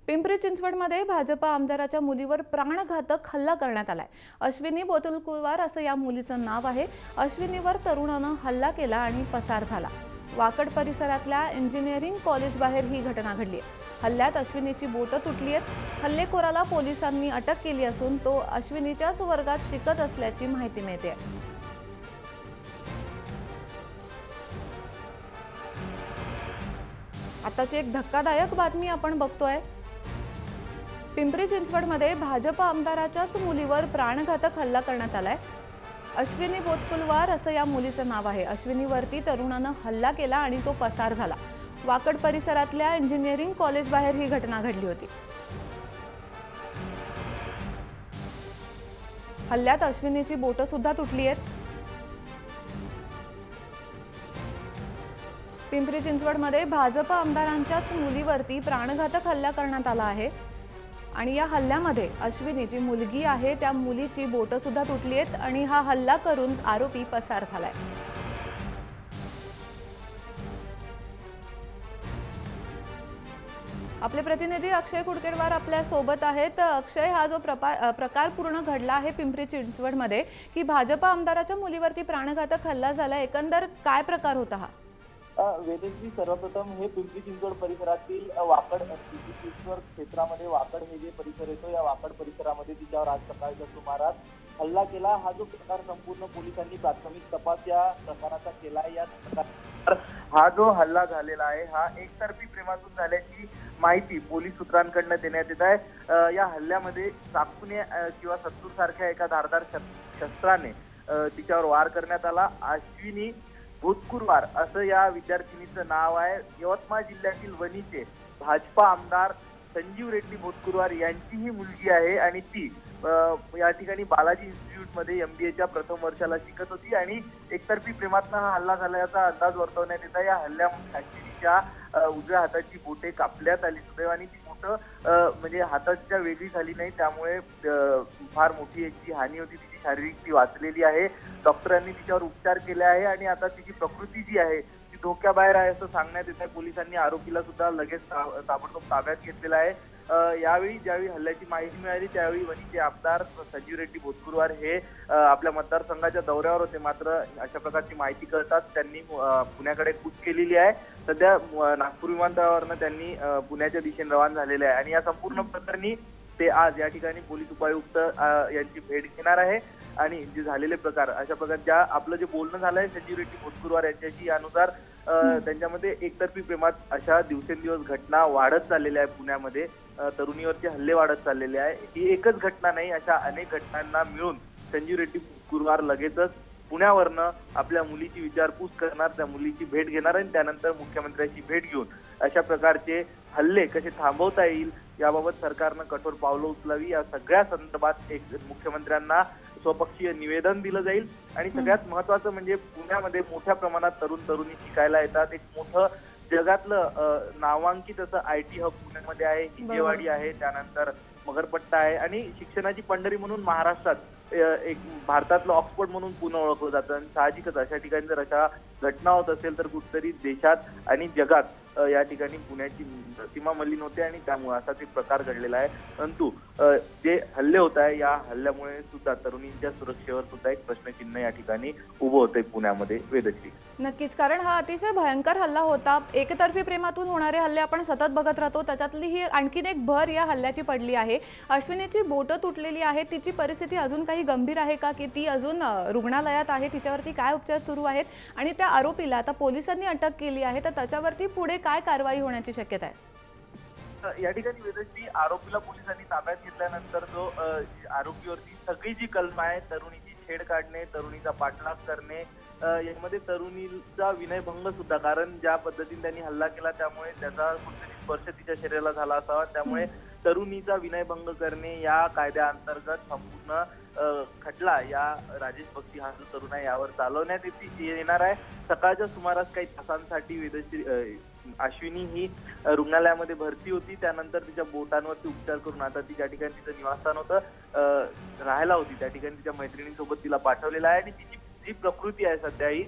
पिंपरी चिंचवडमध्ये भाजप आमदाराच्या मुलीवर प्राणघातक हल्ला करण्यात आलाय। अश्विनी बोतलकुलवार असं या मुलीचं नाव आहे। अश्विनीवर तरुणानं हल्ला केला आणि पसार झाला। वाकड परिसरातल्या इंजिनिअरिंग कॉलेज बाहेर ही घटना घडली आहे। हल्ल्यात अश्विनीची बोटं तुटली आहेत। हल्लेखोराला पोलिसांनी अटक केली असून तो अश्विनीच्याच वर्गात शिकत असल्याची माहिती मिळते। आताची एक धक्कादायक बातमी आपण बघतोय। पिंपरी चिंचवडमध्ये भाजप आमदाराच्याच मुलीवर प्राणघातक हल्ला करण्यात आलाय। अश्विनी बोतकुलवार असं या मुलीचं नाव आहे। अश्विनीवरती तरुणानं हल्ला केला आणि तो पसार झाला। वाकड परिसरातल्या इंजिनिअरिंग कॉलेज बाहेर ही घटना घडली होती। हल्ल्यात अश्विनीची बोटं सुद्धा तुटली आहेत। पिंपरी चिंचवडमध्ये भाजप आमदारांच्याच मुलीवरती प्राणघातक हल्ला करण्यात आला आहे आणि या हल्ल्यामध्ये अश्विनीची मुलगी आहे त्या मुलीची बोटं सुद्धा तुटली आहेत आणि हा हल्ला करून आरोपी पसार झालाय। आपले प्रतिनिधी अक्षय कुडकेरवार आपल्या सोबत आहेत। अक्षय, हा जो प्रकार पूर्ण घडला आहे पिंपरी चिंचवडमध्ये की भाजप आमदाराच्या मुलीवरती प्राणघातक हल्ला झाला, एकंदर काय प्रकार होता हा? वेदेश्री, सर्वप्रथम हे पिंपरी चिंचवड परिसरातील वाकड पिंपरी चिंचवड क्षेत्रामध्ये वाकड हे जे परिसर येतो, या वाकड परिसरामध्ये तिच्यावर आज सकाळच्या सुमारास हल्ला केला। हा जो प्रकार संपूर्ण पोलिसांनी प्राथमिक तपास या प्रकाराचा केला आहे। या प्रकार हा जो हल्ला झालेला आहे हा एकतर्फी प्रेमातून झाल्याची माहिती पोलीस सूत्रांकडून देण्यात येत आहे। या हल्ल्यामध्ये चाकूने किंवा सत्तूरसारख्या एका धारदार शस्त्राने तिच्यावर वार करण्यात आला। अश्विनी बोतकुलवार असं या विद्यार्थिनीचं नाव आहे। यवतमाळ जिल्ह्यातील वणीचे भाजपा आमदार संजीव रेड्डी बोतकुलवार यांची ही मुलगी आहे आणि ती या ठिकाणी बालाजी इन्स्टिट्यूटमध्ये MBAच्या प्रथम वर्षाला शिकत होती आणि एकतर्फी प्रेमातनं हा हल्ला झाल्याचा अंदाज वर्तवण्यात येत आहे। या हल्ल्यामध्ये अश्विनीच्या उजव्या हाताची बोटे कापण्यात आली। सुदैवाने ती बोटं म्हणजे हाताच्या वेगळी झाली नाही, त्यामुळे फार मोठी याची हानी होती। तिची शारीरिक ती वाचलेली आहे। डॉक्टरांनी तिच्यावर उपचार केले आहे आणि आता तिची प्रकृती जी आहे ती धोक्याबाहेर आहे असं सांगण्यात येत आहे। पोलिसांनी आरोपीला सुद्धा लगेच ताबडतोब ताब्यात घेतलेला आहे। यावेळी ज्यावेळी हल्ल्याची माहिती मिळाली त्यावेळी वणीचे आमदार संजीव रेड्डी बोतकुलवार हे आपल्या मतदारसंघाच्या दौऱ्यावर होते। मात्र अशा प्रकारची माहिती कळताच त्यांनी पुण्याकडे कूच केलेली आहे। सध्या नागपूर विमानतळावरनं त्यांनी पुण्याच्या दिशेने रवाना झालेले आहे आणि या संपूर्ण प्रकरणी ते आज या ठिकाणी पोलीस उपायुक्त यांची भेट घेणार आहे आणि जे झालेले प्रकार अशा प्रकार ज्या आपलं जे बोलणं झालंय संजीव रेड्डी बोतकुलवार यांच्याशी, यानुसार त्यांच्यामध्ये एकतर्फी प्रेमात अशा दिवसेंदिवस घटना वाढत चाललेल्या आहे। पुण्यामध्ये तरुणीवरचे हल्ले वाढत चाललेले आहे। ही एकच घटना नाही, अशा अनेक घटनांना मिळून संजीव रेड्डी बोतकुलवार लगेचच पुण्यावरनं आपल्या मुलीची विचारपूस करणार, त्या मुलीची भेट घेणार आणि त्यानंतर मुख्यमंत्र्यांची भेट घेऊन अशा प्रकारचे हल्ले कसे थांबवता येईल याबाबत सरकारनं कठोर पावलं उचलावी। या सगळ्या संदर्भात एक मुख्यमंत्र्यांना स्वपक्षीय निवेदन दिलं जाईल आणि सगळ्यात महत्त्वाचं म्हणजे पुण्यामध्ये मोठ्या प्रमाणात तरुण तरुणी शिकायला येतात। एक मोठं जगातलं नामांकित असं IT हब पुण्यामध्ये आहे। हिंजेवाडी आहे, त्यानंतर मगरपट्टा आहे आणि शिक्षणाची पंढरी म्हणून महाराष्ट्रात एक भारतातलं ऑक्सफोर्ड म्हणून पुणे ओळखलं जातं आणि साहजिकच अशा ठिकाणी जर अशा घटना होत असेल तर कुठेतरी देशात आणि जगात या ठिकाणी पुण्याची सीमा मलिन होते आणि त्यामुळे असा एक प्रकार घडलेला आहे। परंतु जे हल्ले होत आहे या हल्ल्यामुळे सुद्धा तरुणींच्या सुरक्षेवर सुद्धा एक प्रश्नचिन्ह या ठिकाणी उभं होतंय पुण्यामध्ये। वेदश्री, नक्कीच, कारण हा अतिशय भयंकर हल्ला होता। एकतर्फी प्रेमातून होणारे हल्ले आपण सतत बघत राहतो, त्याच्यातली ही आणखीन एक भर या हल्ल्याची पडली आहे। अश्विनीची बोटं तुटलेली आहे, तिची परिस्थिती अजून काही गंभीर आहे का, की ती अजून रुग्णालयात आहे, तिच्यावरती काय उपचार सुरू आहेत आणि त्या आरोपीला आता पोलिसांनी अटक केली आहे, तर त्याच्यावरती पुढे काय कारवाई होण्याची शक्यता आहे? या ठिकाणी वेदश्री, आरोपीला पोलिसांनी ताब्यात घेतल्यानंतर जो आरोपीवरती सगळी जी कलम आहे, तरुणीची छेड काढणे, तरुणीचा पाठलाग करणे, यामध्ये तरुणीचा विनयभंग सुद्धा, कारण ज्या पद्धतीने त्यांनी हल्ला केला त्यामुळे त्याचा कुठेतरी स्पर्श तिच्या शरीराला झाला असावा, त्यामुळे तरुणीचा विनयभंग करणे या कायद्याअंतर्गत संपूर्ण खटला या राजेश बक्षी हा जो तरुण आहे यावर चालवण्यात येणार आहे। सकाळच्या सुमारास काही तासांसाठी वेदश्री अश्विनी ही रुग्णालयामध्ये भरती होती, त्यानंतर तिच्या बोटांवरती उपचार करून आता ती ज्या ठिकाणी तिचं निवासस्थान होतं राहायला होती त्या ठिकाणी तिच्या मैत्रिणींसोबत तिला पाठवलेलं आहे आणि तिची जी प्रकृती आहे सध्या ही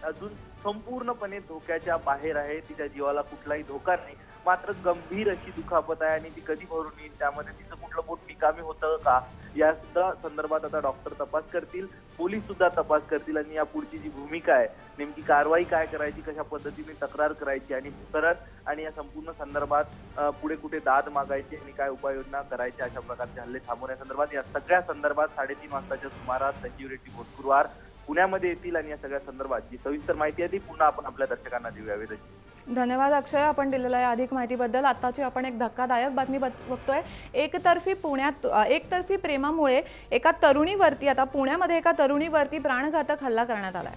अजून संपूर्णपणे धोक्याच्या बाहेर आहे। तिच्या जीवाला कुठलाही धोका नाही मात्र गंभीर अशी दुखापत आहे आणि ती कधी भरून येईल, त्यामध्ये तिचं कुठलं बोट निकामी होतं का, या सुद्धा संदर्भात आता डॉक्टर तपास करतील, पोलीस सुद्धा तपास करतील आणि या पुढची जी भूमिका आहे, नेमकी कारवाई काय करायची, कशा पद्धतीने तक्रार करायची आणि परत आणि या संपूर्ण संदर्भात पुढे कुठे दाद मागायची आणि काय उपाययोजना करायच्या, अशा प्रकारचे हल्ले थांबवण्यासंदर्भात या सगळ्या संदर्भात 3:30 वाजताच्या सुमारास संजीव रेड्डी भोसकुरवार पुण्यामध्ये येतील आणि या सगळ्या संदर्भात जी सविस्तर माहिती आहे ती पुन्हा आपण आपल्या दर्शकांना देऊयावी. धन्यवाद अक्षय, आपण दिलेल्या या अधिक माहितीबद्दल. आताची आपण एक धक्कादायक बातमी बघतोय. एकतर्फी प्रेमामुळे एका तरुणीवरती, आता पुण्यामध्ये एका तरुणीवरती प्राणघातक हल्ला करण्यात आलाय.